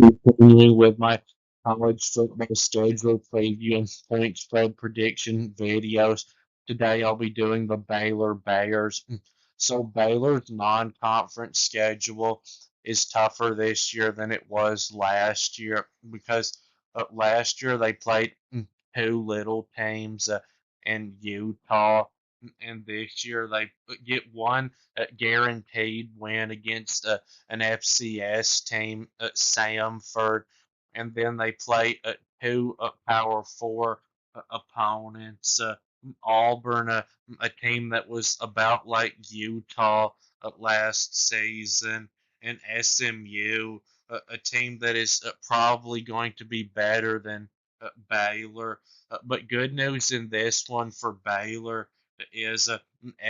Continuing with my college football schedule preview and point spread prediction videos. Today I'll be doing the Baylor Bears. So Baylor's non-conference schedule is tougher this year than it was last year because last year they played two little teams in Utah, and this year they get one guaranteed win against an FCS team at Samford, and then they play two Power Four opponents. Auburn, a team that was about like Utah last season, and SMU, a team that is probably going to be better than Baylor. But good news in this one for Baylor is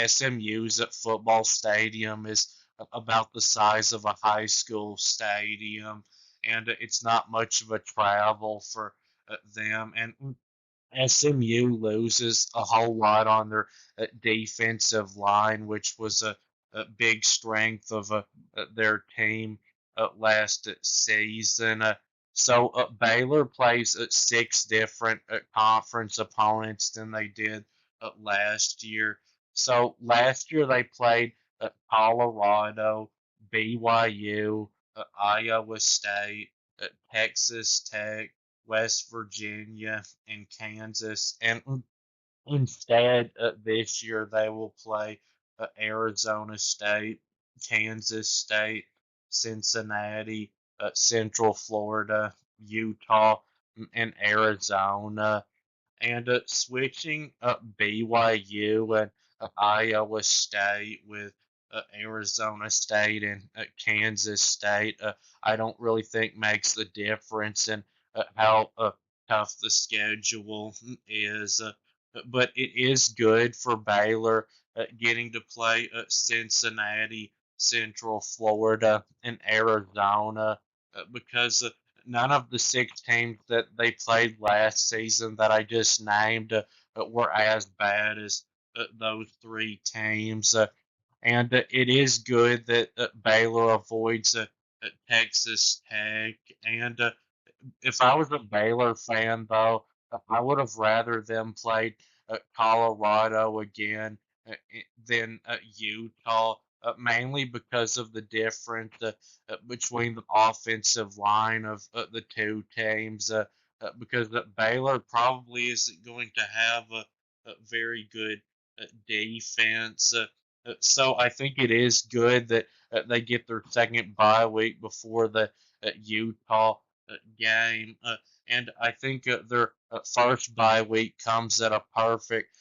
SMU's football stadium is about the size of a high school stadium, and it's not much of a travel for them. And SMU loses a whole lot on their defensive line, which was a big strength of their team last season. So Baylor plays six different conference opponents than they did last year. So last year they played Colorado, BYU, Iowa State, Texas Tech, West Virginia, and Kansas. And instead, this year they will play Arizona State, Kansas State, Cincinnati, Central Florida, Utah, and Arizona. And switching BYU and Iowa State with Arizona State and Kansas State, I don't really think makes the difference in how tough the schedule is. But it is good for Baylor getting to play Cincinnati, Central Florida, and Arizona because none of the six teams that they played last season that I just named were as bad as those three teams. And it is good that Baylor avoids Texas Tech. And if I was a Baylor fan, though, I would have rather them played Colorado again than Utah, mainly because of the difference between the offensive line of the two teams. Because Baylor probably isn't going to have a very good defense. So I think it is good that they get their second bye week before the Utah game. And I think their first bye week comes at a perfect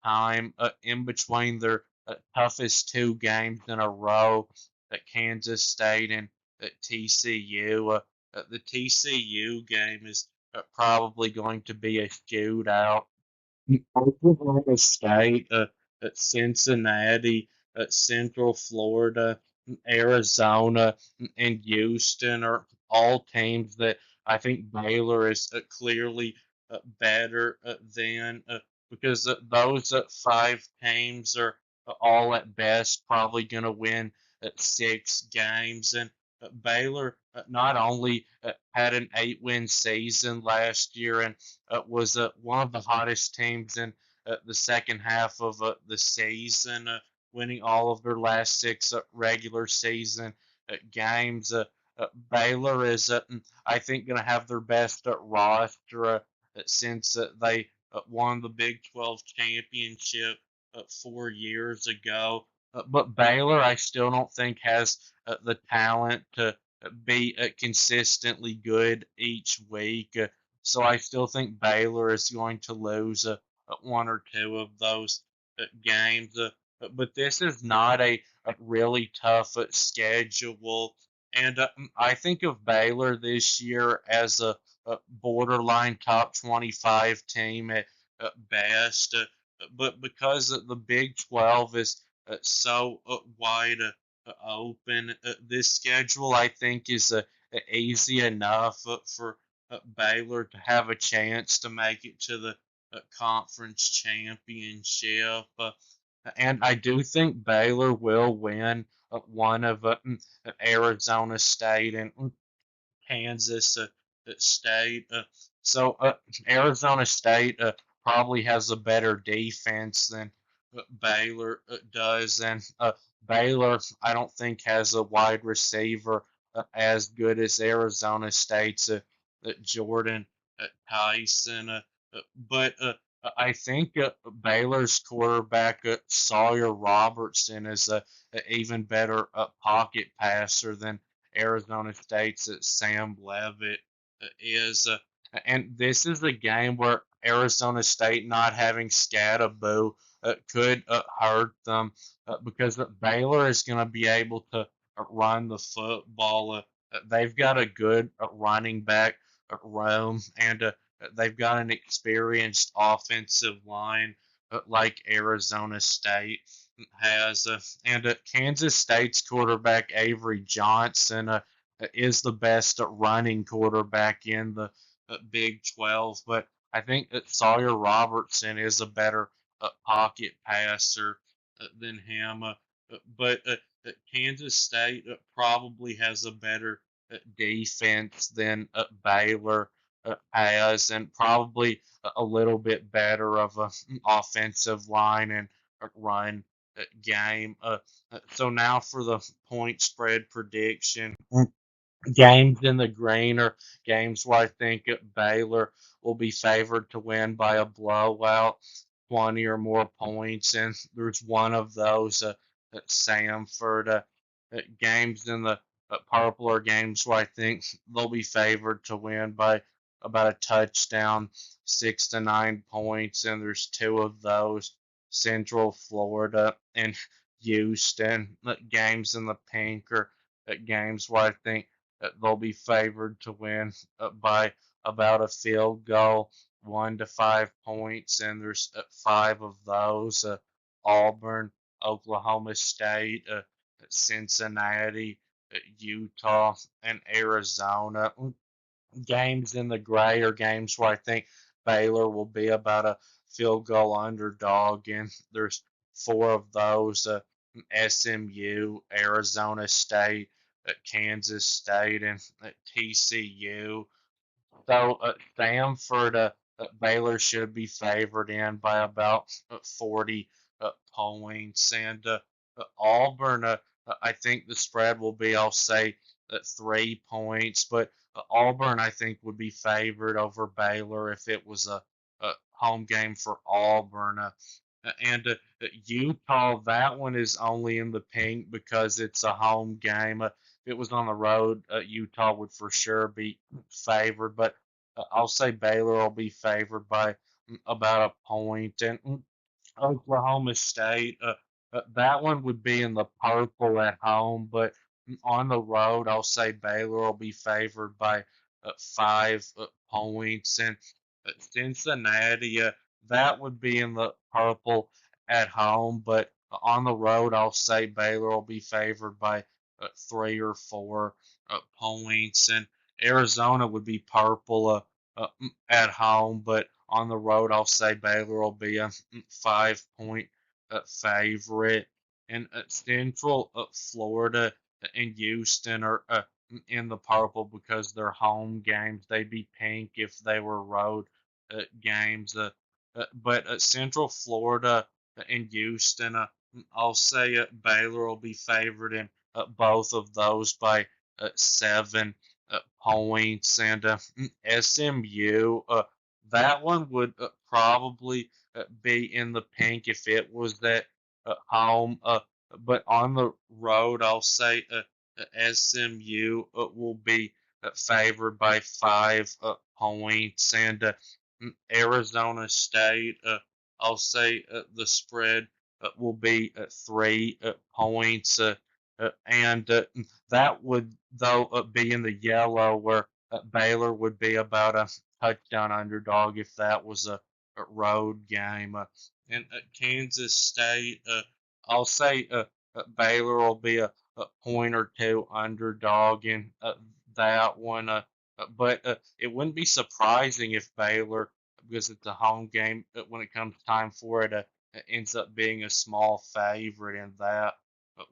time in between their toughest two games in a row at Kansas State and at TCU. The TCU game is probably going to be a shootout. Oklahoma State, Cincinnati, Central Florida, Arizona, and Houston are all teams that I think Baylor is clearly better than because those five teams are all at best probably going to win six games. And Baylor not only had an 8-win season last year and was one of the hottest teams in the second half of the season, winning all of their last six regular season games. Baylor is, I think, going to have their best roster since they won the Big 12 championship 4 years ago. But Baylor, I still don't think has the talent to be consistently good each week. So I still think Baylor is going to lose one or two of those games. But this is not a really tough schedule. And I think of Baylor this year as a borderline top 25 team at best. But because the Big 12 is so wide open, this schedule I think is easy enough for Baylor to have a chance to make it to the conference championship. And I do think Baylor will win one of Arizona State and Kansas State. So Arizona State probably has a better defense than Baylor does, and Baylor I don't think has a wide receiver as good as Arizona State's Jordan Tyson. But I think Baylor's quarterback Sawyer Robertson is a even better pocket passer than Arizona State's Sam Levitt is. And this is a game where Arizona State not having Scatterboo could hurt them because Baylor is going to be able to run the football. They've got a good running back room, and they've got an experienced offensive line like Arizona State has. And Kansas State's quarterback Avery Johnson is the best running quarterback in the Big 12, but I think that Sawyer Robertson is a better pocket passer than him. But Kansas State probably has a better defense than Baylor has, and probably a little bit better of a offensive line and run game. So now for the point spread prediction. Games in the green are games where I think Baylor will be favored to win by a blowout, 20 or more points, and there's one of those at Samford. Games in the purple are games where I think they'll be favored to win by about a touchdown, 6 to 9 points, and there's two of those, Central Florida and Houston. Games in the pink are games where I think they'll be favored to win by about a field goal, 1 to 5 points, and there's five of those. Auburn, Oklahoma State, Cincinnati, Utah, and Arizona. Games in the gray are games where I think Baylor will be about a field goal underdog, and there's four of those: SMU, Arizona State, Kansas State, and TCU. So Stanford, Baylor should be favored in by about 40 points, and Auburn, I think the spread will be, I'll say, 3 points, but Auburn, I think, would be favored over Baylor if it was a home game for Auburn. And Utah, that one is only in the pink because it's a home game. If it was on the road, Utah would for sure be favored, but I'll say Baylor will be favored by about a point. And Oklahoma State, that one would be in the purple at home, but on the road, I'll say Baylor will be favored by 5 points. And Cincinnati, that would be in the purple at home, but on the road, I'll say Baylor will be favored by 3 or 4 points. And Arizona would be purple at home, but on the road, I'll say Baylor will be a 5 point favorite. And Central Florida and Houston are in the purple because they're home games. They'd be pink if they were road games. But Central Florida and Houston, I'll say Baylor will be favored in both of those by 7 points. And SMU, that one would probably be in the pink if it was at home. But on the road, I'll say SMU will be favored by 5 points. And Arizona State, I'll say the spread will be 3 points. And that would, though, be in the yellow, where Baylor would be about a touchdown underdog if that was a road game. And Kansas State, I'll say Baylor will be a point or two underdog in that one. But it wouldn't be surprising if Baylor, because it's a home game, when it comes time for it, ends up being a small favorite in that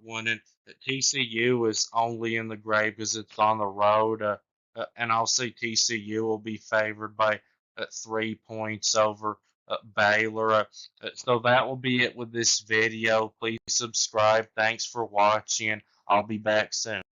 one. And TCU is only in the gray because it's on the road. and I'll say TCU will be favored by 3 points over Baylor. So that will be it with this video. Please subscribe. Thanks for watching. I'll be back soon.